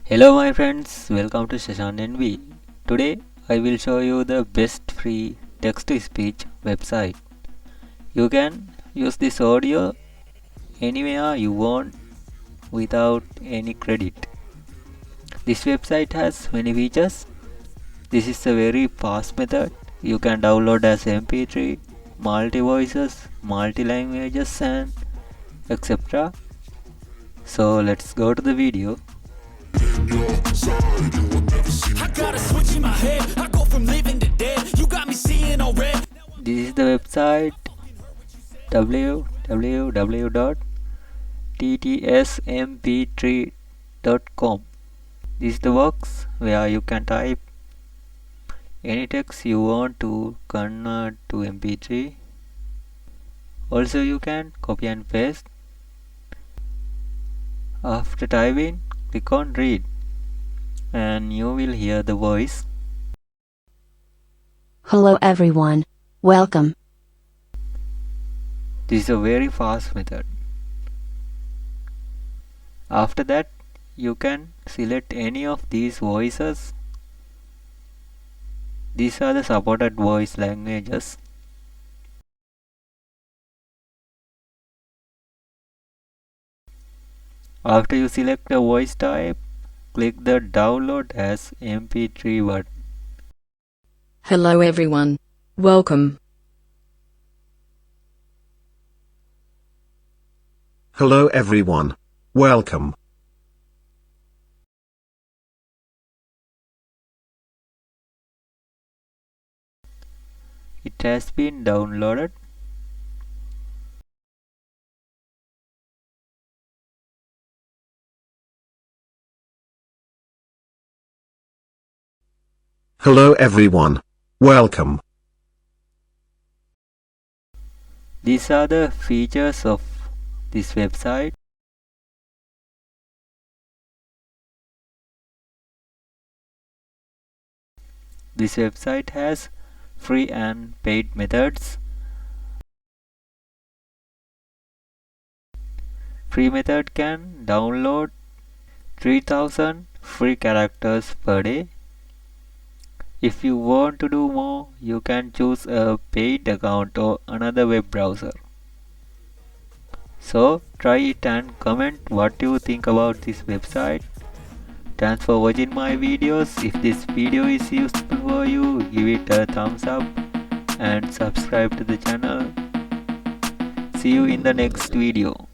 Hello my friends, welcome to Session NV. Today I will show you the best free text-to-speech website. You can use this audio anywhere you want without any credit. This website has many features. This is a very fast method. You can download as MP3, multi-voices, multi-languages and etc. So let's go to the video. I got a switch in my head. I go from living to dead. You got me seeing all red. This is the website www.ttsmp3.com. This is the box where you can type any text you want to convert to MP3. Also you can copy and paste. After typing, click on read and you will hear the voice. Hello everyone. Welcome. This is a very fast method. After that, you can select any of these voices. These are the supported voice languages. After you select a voice type, click the download as MP3 button. Hello everyone. Welcome. Hello everyone. Welcome. It has been downloaded. Hello everyone. Welcome. These are the features of this website. This website has free and paid methods. Free method can download 3000 free characters per day. If you want to do more, you can choose a paid account or another web browser. So try it and comment what you think about this website. Thanks for watching my videos. If this video is useful for you, give it a thumbs up and subscribe to the channel. See you in the next video.